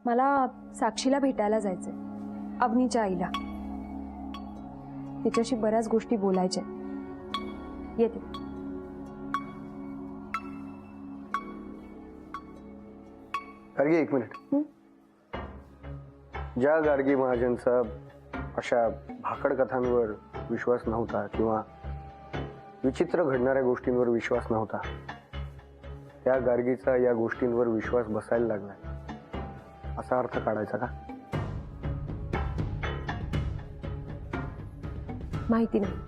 मला साक्षीला भेटायला जायचंय, अवनीच्या आईला. तिच्याशी बऱ्याच गोष्टी बोलायच्या. येते. गार्गी, एक मिनिट. ज्या गार्गी महाजनचा अशा भाकड कथांवर विश्वास नव्हता किंवा विचित्र घडणाऱ्या गोष्टींवर विश्वास नव्हता, त्या गार्गीचा या गोष्टींवर विश्वास बसायला लागला, असा अर्थ काढायचा का? माहिती नाही.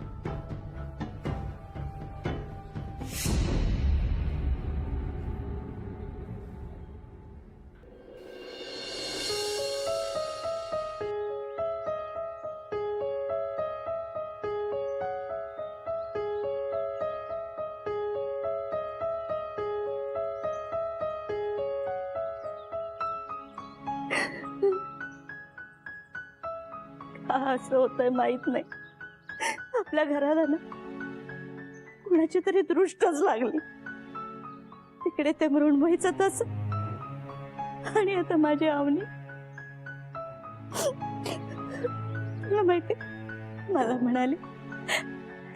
असं होतंय माहित नाही. आपल्या घराला ना कुणाची तरी दृष्टच लागली. तिकडे ते मृण्मयीचं तस, आणि आता माझी अवनी. तुला माहिती, मला म्हणाले,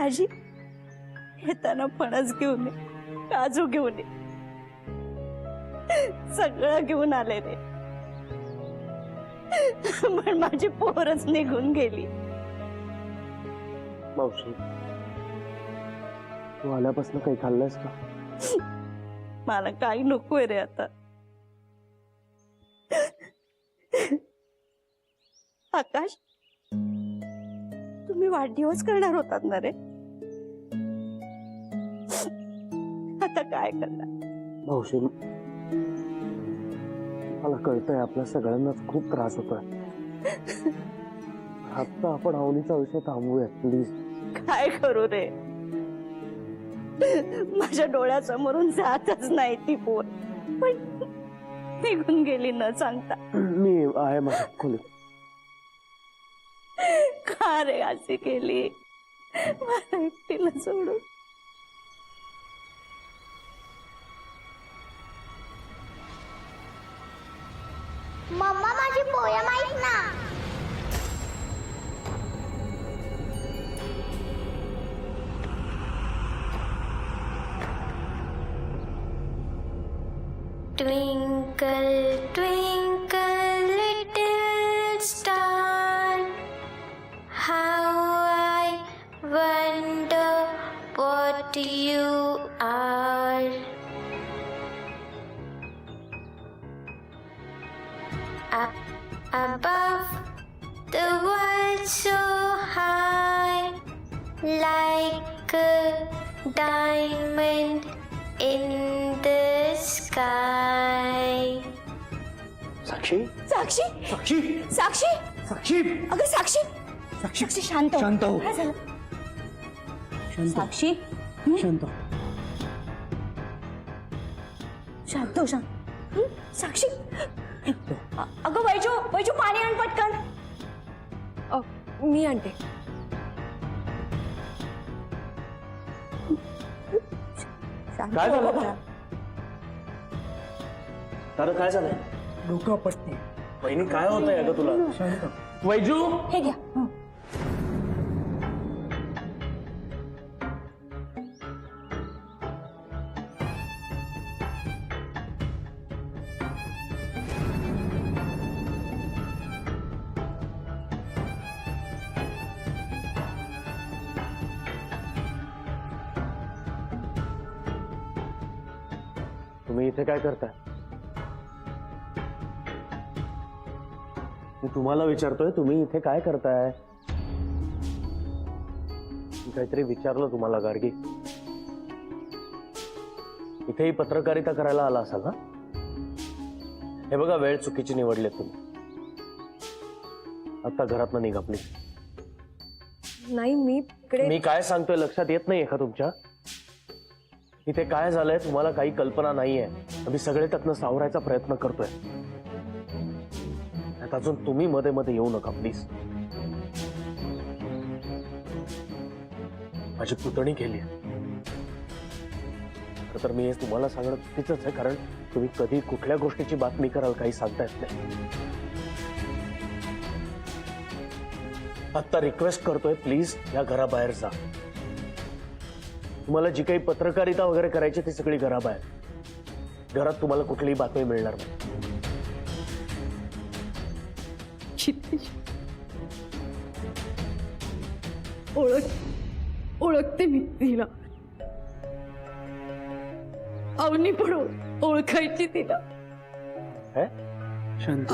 आजी येताना फणस घेऊन ये, काजू घेऊन ये, सगळं घेऊन आले रे. पण माझी पोरच निघून गेली. मावशी, तू आल्यापासून काही खाल्लंस का? मला काही नकोय रे आता. आकाश, तुम्ही वाढदिवस करणार होतात ना रे? आता काय करणार? मावशी, मला कळतंय आपल्या सगळ्यांनाच खूप त्रास होतोय. आता आपण अवनीचा विषय थांबवूया प्लीज. काय करू रे? माझ्या डोळ्यासमोरून जातच नाही ती पोर, पण निघून गेली न सांगता. मी आहे माझ्या खोलीत. का रे अशी केली मला एकटीला सोडून? मम्मा माझी पोयम ऐक ना. Twinkle, twinkle, little star, how I wonder what you are. Above the world so high, like a diamond in the sky. साक्षी, साक्षी, साक्षी, साक्षी, साक्षी, अगं साक्षी, साक्षी, साक्षी शांत हो. शांत हो. काय झालं? शांत, साक्षी, शांत. शांत हो, शांत. साक्षी, अगं वैजू, वैजू पाणी आण पटकन. मी आणते. शांत काय हो झालं? बाळा. तर काय झालं? डोकं पटते. बहिणी, काय होतंय अगं तुला? शांत. वैजू, हे घ्या. तुम्ही इथे काय करताय? मी तुम्हाला विचारतोय, तुम्ही इथे काय करताय? मी काहीतरी विचारलं तुम्हाला गार्गी. इथेही पत्रकारिता करायला आला असाल ना? हे बघा, वेळ चुकीची निवडली तुम्ही. आता घरातनं निघा प्लीज. नाही, मी काय सांगतोय लक्षात येत नाहीये का तुमच्या? इथे काय झालंय तुम्हाला काही कल्पना नाहीये. आम्ही सगळे त्यातनं सावरायचा प्रयत्न करतोय. त्यात अजून तुम्ही मध्ये मध्ये येऊ नका प्लीज. माझी पुतणी केली, खरं तर मी हे तुम्हाला सांगणं चुकीचंच आहे, कारण तुम्ही कधी कुठल्या गोष्टीची बातमी कराल काही सांगता येत नाही. आता रिक्वेस्ट करतोय, प्लीज या घराबाहेर जा. तुम्हाला जी काही पत्रकारिता वगैरे करायची ती सगळी घराबाहेर. घरात तुम्हाला कुठलीही बातमी मिळणार नाही. क्षितिज, ओळखते मी तिला. अवनी पण ओळखायची तिला. है? शांत.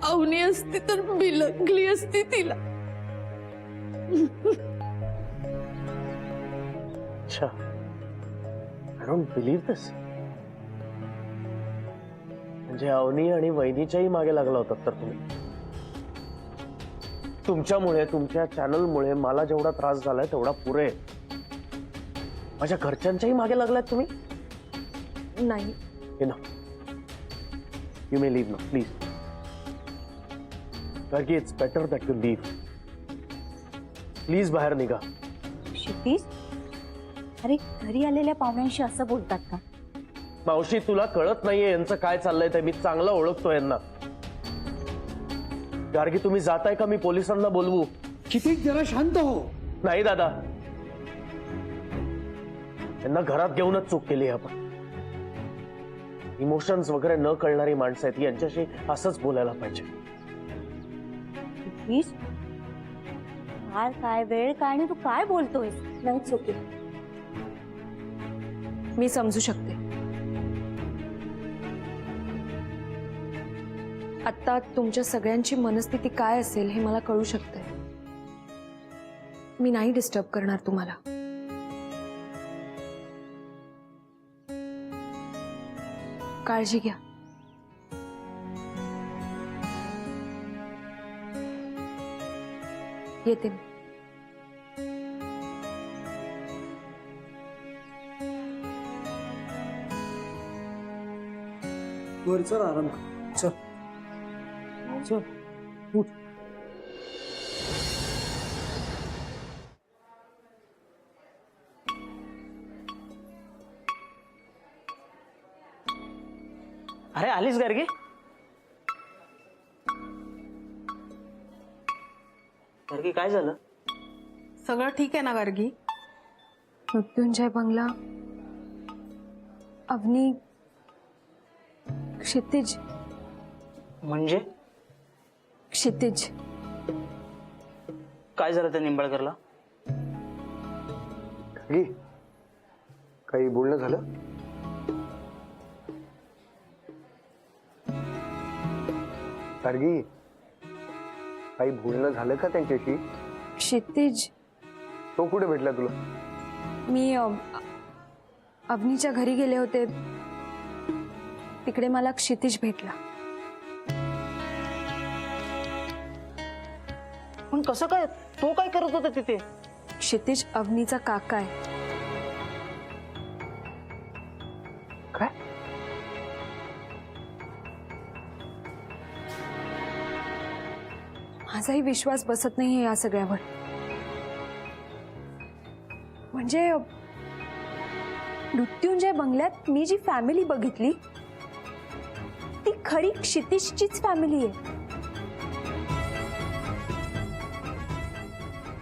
अवनी असती तर बिलगली असती तिला. अच्छा, आय डोंट बिलीव्ह दिस. म्हणजे अवनी आणि वैनीच्याही मागे लागला होतात तर तुम्ही. तुमच्यामुळे, तुमच्या चॅनलमुळे मला जेवढा त्रास झालाय तेवढा पुरे माझ्या घरच्यांच्याही मागे लागलात तुम्ही. नाही. यू मे लीव ना please. Gargi, it's better that you leave. Please बाहेर निघा. क्षितिज, अरे घरी आलेल्या पाहुण्यांशी असं बोलतात का? मावशी, तुला कळत नाहीये यांचं काय चाललंय ते. मी चांगलं ओळखतो यांना. गार्गी, तुम्ही जाताय का? मी पोलिसांना बोलवू? क्षितिज, जरा शांत हो. नाही दादा, यांना घरात घेऊनच चूक केली आपण. इमोशन्स वगैरे न कळणारी माणसं आहेत, यांच्याशी असंच बोलायला पाहिजे. क्षितिज, काळ काय, वेळ काय, आणि तू काय बोलतोयस? नाही चुकी. मी समजू शकते. आता तुमच्या सगळ्यांची मनस्थिती काय असेल हे मला कळू शकते. मी नाही डिस्टर्ब करणार तुम्हाला. काळजी घ्या. येते मी. वर चल, आराम कर. चल चल, उठ. अरे आलीस गार्गी? गार्गी, काय झालं? सगळं ठीक आहे ना गार्गी? मृत्युंजय बंगला, अवनी, क्षितिज. म्हणजे क्षितिज, काय झालं त्या निंबाळकरला? गार्गी, काही बोलणं झालं? गार्गी, काही बोलणं झालं का त्यांच्याशी? क्षितिज. तो कुठे भेटला तुला? मी अवनीच्या घरी गेले होते, तिकडे मला क्षितिज भेटला. पण कसं काय? तो काय करत होता तिथे? क्षितिज अवनीचा काका आहे. काय? माझाही विश्वास बसत नाहीये या सगळ्यावर. म्हणजे मृत्युंजय बंगल्यात मी जी फॅमिली बघितली ती खरी क्षितिजचीच फॅमिली आहे.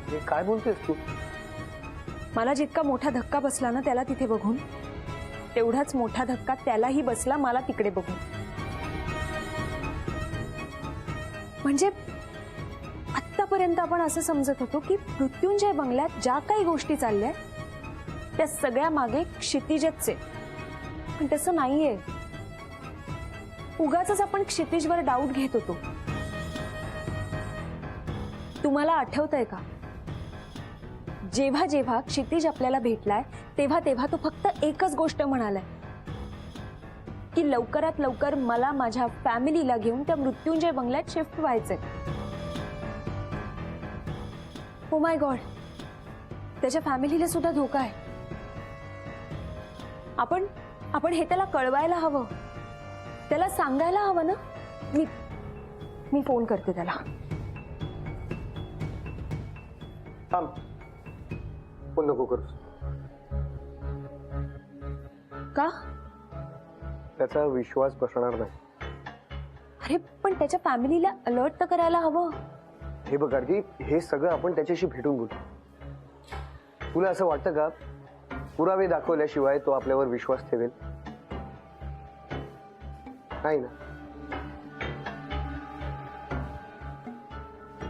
हे काय बोलतेस तू? मला जितका मोठा धक्का बसला ना त्याला तिथे बघून, तेवढाच मोठा धक्का त्यालाही बसला मला तिकडे बघून. म्हणजे आतापर्यंत आपण असं समजत होतो की मृत्युंजय बंगल्यात ज्या काही गोष्टी चालल्या त्या सगळ्या मागे क्षितिजच आहे. पण तसं नाहीये. उगाचच आपण क्षितिजवर डाऊट घेत होतो. तुम्हाला आठवतंय का, जेव्हा जेव्हा क्षितिज आपल्याला भेटलाय तेव्हा तेव्हा तो फक्त एकच गोष्ट म्हणालाय की लवकरात लवकर मला माझ्या फॅमिलीला घेऊन त्या मृत्युंजय बंगल्यात शिफ्ट व्हायचंय. ओ माय गॉड, त्याच्या फॅमिलीला सुद्धा धोका आहे. आपण हे त्याला कळवायला हवं, त्याला सांगायला हवं ना. मी फोन करते त्याला. थांब, फोन नको करू. का? त्याचा विश्वास बसणार नाही. अरे पण त्याच्या फॅमिलीला अलर्ट तर करायला हवं. हे बघ गार्गी, हे सगळं आपण त्याच्याशी भेटून बोलू. तुला असं वाटतं का पुरावे दाखवल्याशिवाय तो आपल्यावर विश्वास ठेवेल? नाही ना.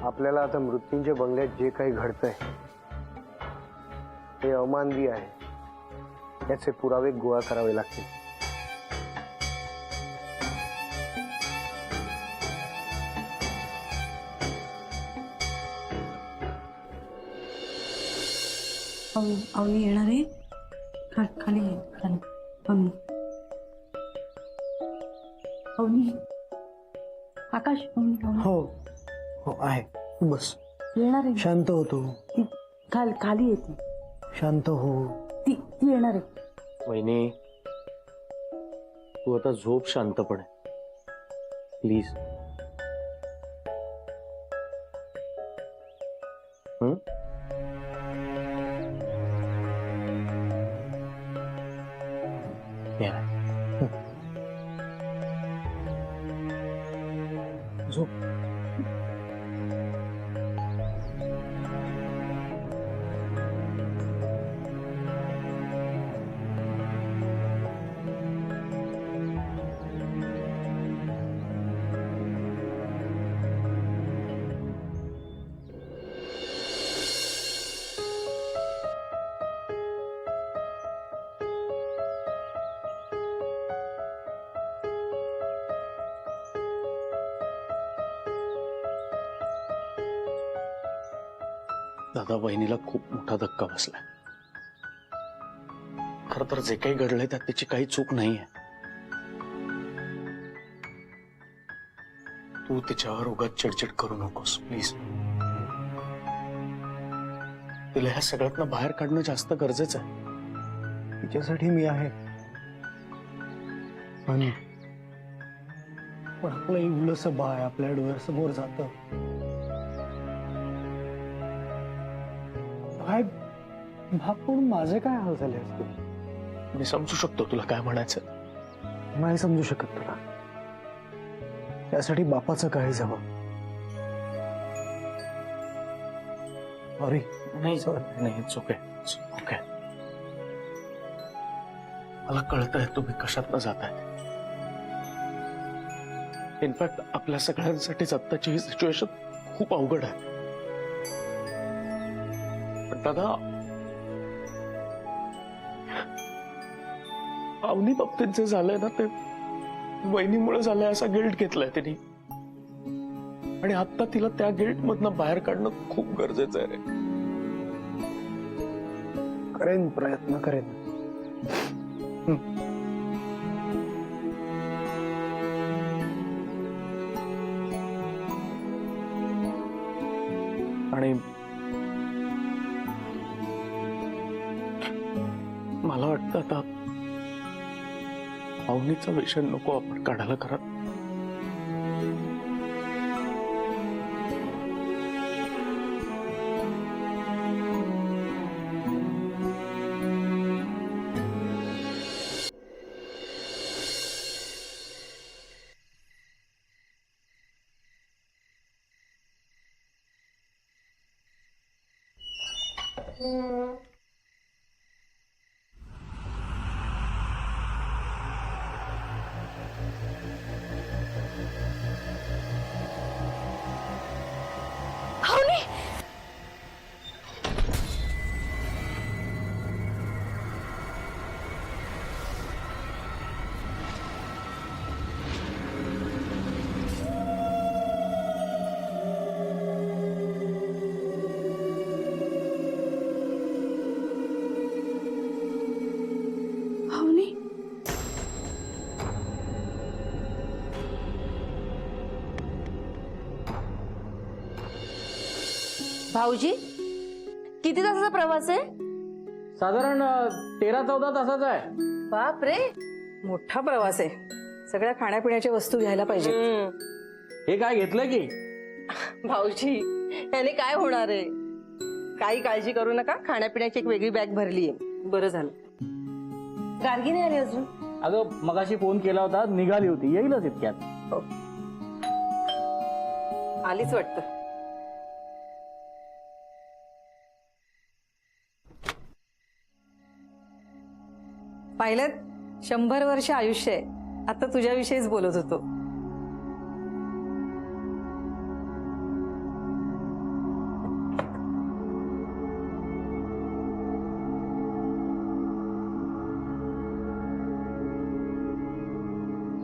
आपल्याला आता मृत्यूंच्या बंगल्यात जे काही घडतंय हे अमानवी आहे. याचे पुरावे गोळा करावे लागतील. अवनी येणार आहे. खाली ये, खाली. अवनी, अवनी, आकाश, अवनी, अवनी. हो हो आहे. तू बस, येणार आहे. शांत होतो. ती खाली येते. शांत हो. ती येणार आहे. वहिनी, तू आता झोप शांतपणे प्लीज. झोप. दादा, वहिनीला खूप मोठा धक्का बसलाय. खर तर जे काही घडलंय त्यात त्याची काही चूक नाहीये. तू तिच्यावर उगाच चिडचिड करू नकोस प्लीज. तिला ह्या सगळ्यातनं बाहेर काढणं जास्त गरजेचं आहे. तिच्यासाठी मी आहे. पण आपलं एवढंसं बाळ आपल्या डोळ्यासमोर जातं. काय बाप म्हणून माझे काय हाल झाले असते. मी समजू शकतो तुला काय म्हणायचं. नाही समजू शकत तुला. त्यासाठी बापाचं काय जावं. सॉरी. नाही नाही, इट्स ओके, ओके. मला कळतंय तुम्ही कशातनं जाताय. इनफॅक्ट आपल्या सगळ्यांसाठीच आत्ताची ही सिच्युएशन खूप अवघड आहे. पण दादा, अवनी बाबतीत जे झालंय ना ते वहिनीमुळे झालंय असा गिल्ट घेतलाय तिने. आणि आता तिला त्या गिल्ट मधनं बाहेर काढणं खूप गरजेचं आहे रे. करेन, प्रयत्न करेन. आणि मला वाटतं आता अवनीचा विषय नको आपण काढायला. कारण भाऊजी, किती तासाचा प्रवास आहे? साधारण 13-14 तासाचा आहे. बाप रे, मोठा प्रवास आहे. सगळ्या खाण्यापिण्याच्या वस्तू घ्यायला पाहिजे. हे काय घेतलं की? भाऊजी याने काय होणार आहे? काही काळजी करू नका, खाण्यापिण्याची एक वेगळी बॅग भरली आहे. बरं झालं. गार्गी नाही आली अजून. अगं मगाशी फोन केला होता, निघाली होती, येईलच इतक्यात. आलीच वाटतं. पाहिलं, 100 वर्ष आयुष्य आहे. आता तुझ्याविषयीच बोलत होतो.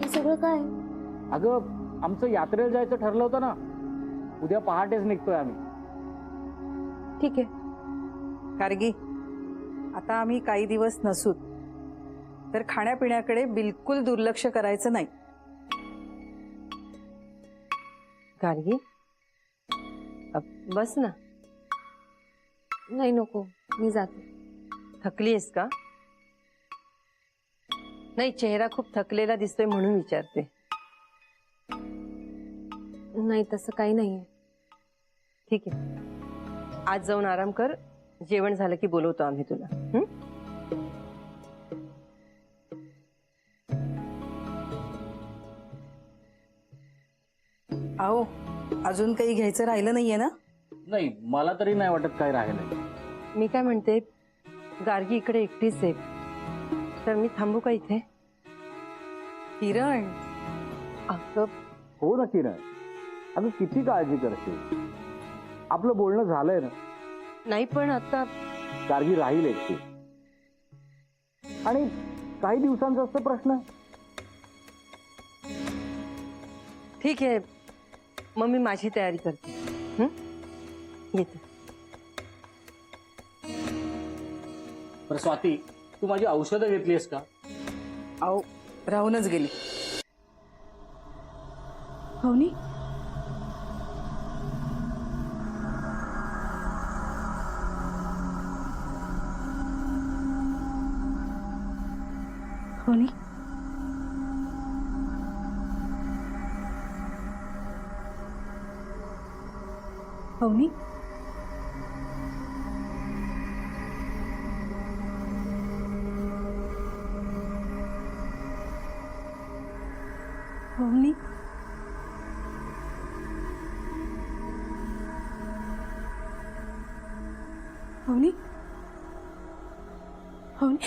हे सगळं काय? अगं आमचं यात्रेला जायचं ठरलं होतं ना, उद्या पहाटेच निघतोय आम्ही. ठीक आहे. गार्गी, आता आम्ही काही दिवस नसूत तर खाण्यापिण्याकडे बिलकुल दुर्लक्ष करायचं नाही. गार्गी बस ना. नाही नको, मी जाते. थकली आहेस का? नाही, चेहरा खूप थकलेला दिसतोय म्हणून विचारते. नाही तसं काही नाहीये. ठीक आहे, आज जाऊन आराम कर. जेवण झालं की बोलवतो आम्ही तुला. हं? अहो, अजून काही घ्यायचं राहिलं नाहीये ना? नाही, मला तरी नाही वाटत काय राहिलंय. मी काय म्हणते, गार्गी इकडे एकटीच आहे, तर मी थांबू का इथे? किरण, अगं हो ना किरण, अगं किती काळजी करते. आपलं बोलणं झालंय ना. नाही, पण आता गार्गी राहील एकटी, आणि काही दिवसांचा असतो प्रश्न. ठीक आहे, मग मी माझी तयारी करते. हं? येते. बरं स्वाती, तू माझी औषधं घेतलीस का? अहो राहूनच गेली. अवनी, अवनी, अवनी, अवनी, अवनी, अवनी.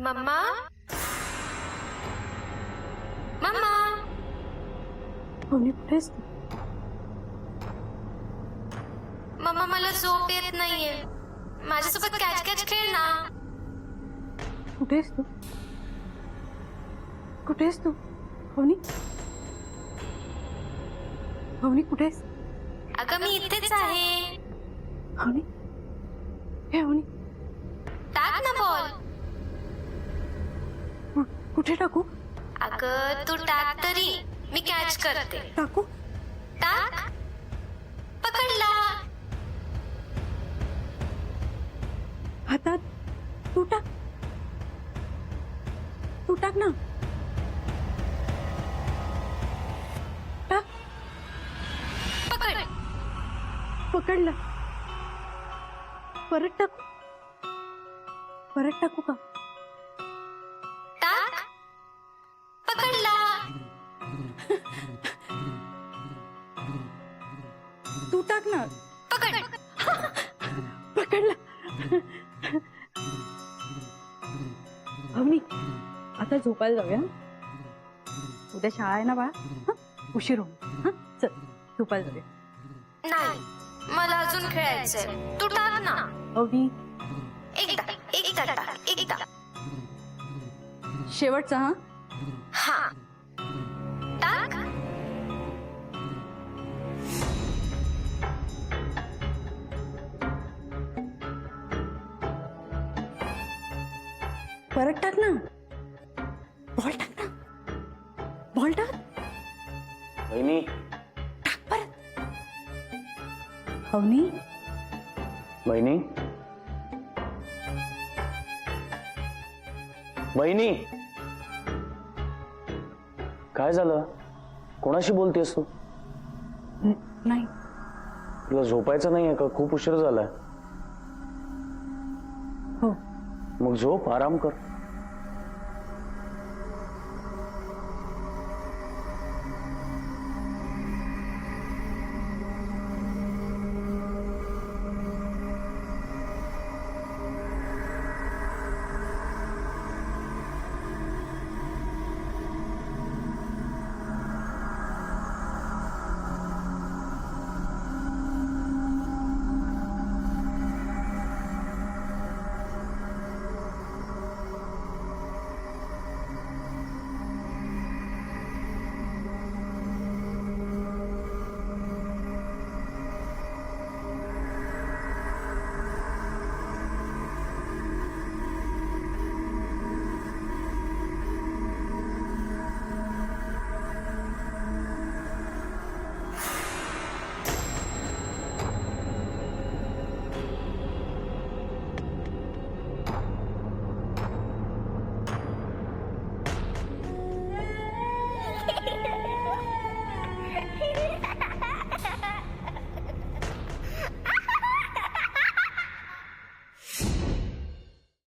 मम्मा, मम्मा, अवनी कुठेस तू? मम्मा मला झोप येत नाहीये. माझ्यासोबत कॅच कॅच खेळ ना. कुठेस तू? कुठेस तू? अवनी, अवनी कुठेस? अगं मी इथेच आहे. अवनी, हे अवनी, टाक ना बॉल. कुठे टाकू? अगं तू टाक तरी, मी कॅच करते. टाकू? टाक. पकडला. हातात. तू टाक. तू टाक ना. टाक. पकड. पकडला. परत टाकू? परत टाकू का? टाक. पकडला. तू टाक ना. पकड. पकडला. अवनी, आता झोपायला जाऊया. उद्या शाळा आहे ना बाळा. हं? उशीर होईल. हं? चल झोपायला जाऊया. नाही, मला अजून खेळायचंय. तू टाक ना. अवनी, एकदा एकदा टाक. एकदा. शेवटचा. हा, हा. टाक. परत टाक ना. बॉल टाक ना. बॉल टाक. बहिणी, टाक परत. अवनी, बहिणी, बहिणी, काय झालं? कोणाशी बोलतेस तू? नाही तुला झोपायचं नाहीये का? खूप उशीर झालाय. हो मग झोप, आराम कर.